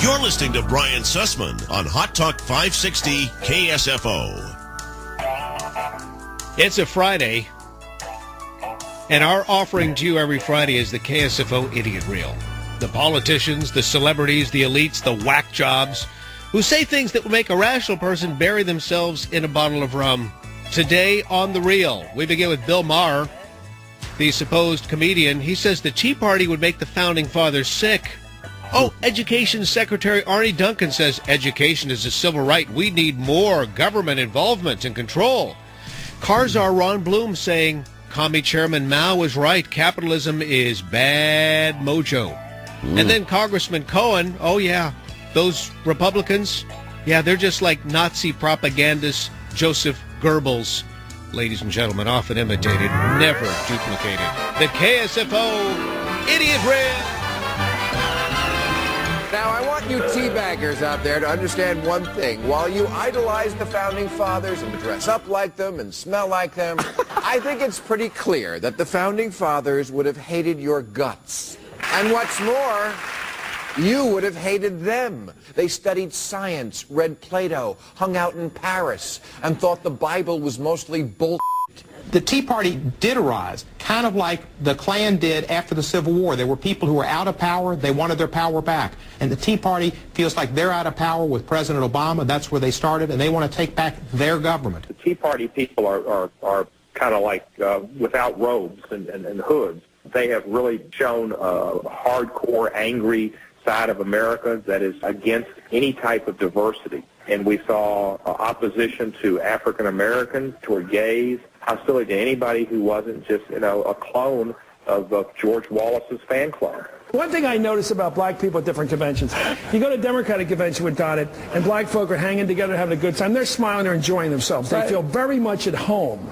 You're listening to Brian Sussman on Hot Talk 560 KSFO. It's a Friday, and our offering to you every Friday is the KSFO Idiot Reel. The politicians, the celebrities, the elites, the whack jobs who say things that will make a rational person bury themselves in a bottle of rum. Today on the Reel, we begin with Bill Maher, the supposed comedian. He says the Tea Party would make the Founding Fathers sick. Oh, Education Secretary Arne Duncan says education is a civil right. We need more government involvement and control. Czar Ron Bloom saying Commie Chairman Mao was right. Capitalism is bad mojo. And then Congressman Cohen, oh yeah, those Republicans, yeah, they're just like Nazi propagandist Joseph Goebbels. Ladies and gentlemen, often imitated, never duplicated. The KSFO Idiot Reel. Now, I want you teabaggers out there to understand one thing. While you idolize the Founding Fathers and dress up like them and smell like them, I think it's pretty clear that the Founding Fathers would have hated your guts. And what's more, you would have hated them. They studied science, read Plato, hung out in Paris, and thought the Bible was mostly bull. The Tea Party did arise, kind of like the Klan did after the Civil War. There were people who were out of power. They wanted their power back. And the Tea Party feels like they're out of power with President Obama. That's where they started, and they want to take back their government. The Tea Party people are kind of like without robes and hoods. They have really shown a hardcore, angry side of America that is against any type of diversity. And we saw opposition to African Americans, toward gays, hostility to anybody who wasn't just, a clone of George Wallace's fan club. One thing I notice about black people at different conventions, you go to a Democratic convention with Donnet, and black folk are hanging together, having a good time. They're smiling, they're enjoying themselves. They feel very much at home.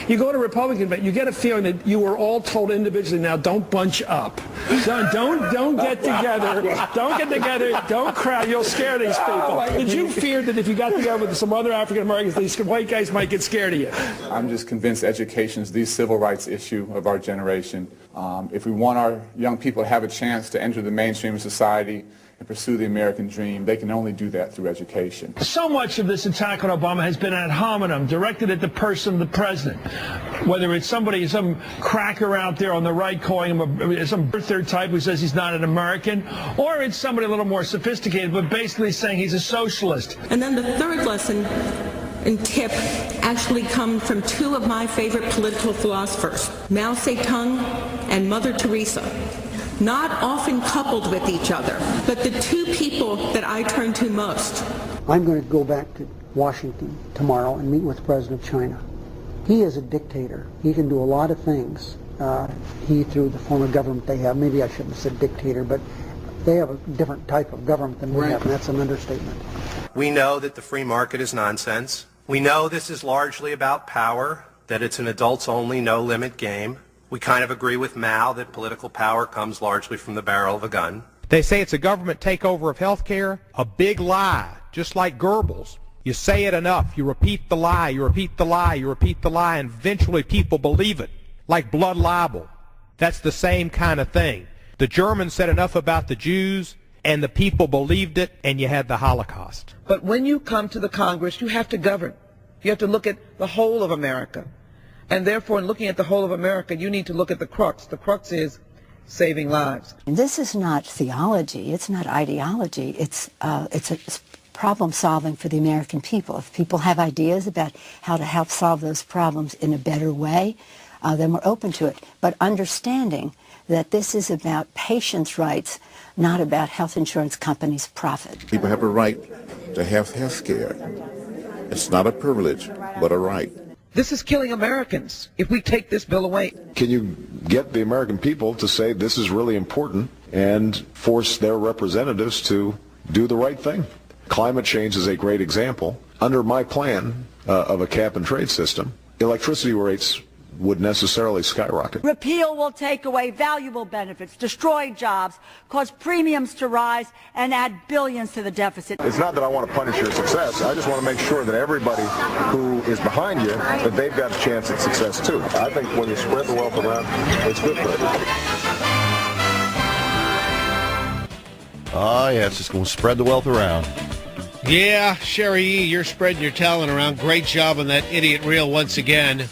You go to a Republican convention, you get a feeling that you were all told individually, now don't bunch up. Don't get together. Don't get together. Don't crowd. You'll scare these people. Did you fear that if you got together with some other African Americans, these white guys might get scared of you? I'm just convinced education is the civil rights issue of our generation. If we want our young people to have a chance to enter the mainstream of society and pursue the American dream, they can only do that through education. So much of this attack on Obama has been ad hominem, directed at the person of the president. Whether it's some cracker out there on the right calling him some third type who says he's not an American, or it's somebody a little more sophisticated, but basically saying he's a socialist. And then the third lesson and tip actually come from two of my favorite political philosophers, Mao Zedong and Mother Teresa. Not often coupled with each other, but the two people that I turn to most. I'm going to go back to Washington tomorrow and meet with the president of China. He is a dictator. He can do a lot of things. Through the form of government they have, maybe I shouldn't have said dictator, but they have a different type of government than we have, and that's an understatement. We know that the free market is nonsense. We know this is largely about power, that it's an adults-only, no-limit game. We kind of agree with Mao that political power comes largely from the barrel of a gun. They say it's a government takeover of health care. A big lie, just like Goebbels. You say it enough, you repeat the lie, you repeat the lie, you repeat the lie, and eventually people believe it, like blood libel. That's the same kind of thing. The Germans said enough about the Jews, and the people believed it, and you had the Holocaust. But when you come to the Congress, you have to govern. You have to look at the whole of America. And therefore, in looking at the whole of America, you need to look at the crux. The crux is saving lives. This is not theology. It's not ideology. It's problem solving for the American people. If people have ideas about how to help solve those problems in a better way, then we're open to it. But understanding that this is about patients' rights, not about health insurance companies' profit. People have a right to have health care. It's not a privilege, but a right. This is killing Americans if we take this bill away. Can you get the American people to say this is really important and force their representatives to do the right thing? Climate change is a great example. Under my plan of a cap-and-trade system, electricity rates would necessarily skyrocket. Repeal will take away valuable benefits, destroy jobs, cause premiums to rise, and add billions to the deficit. It's not that I want to punish your success. I just want to make sure that everybody who is behind you, that they've got a chance at success too. I think when you spread the wealth around, it's good for everybody. Oh, yeah, it's just going to spread the wealth around. Yeah, Sherry E., you're spreading your talent around. Great job on that idiot reel once again.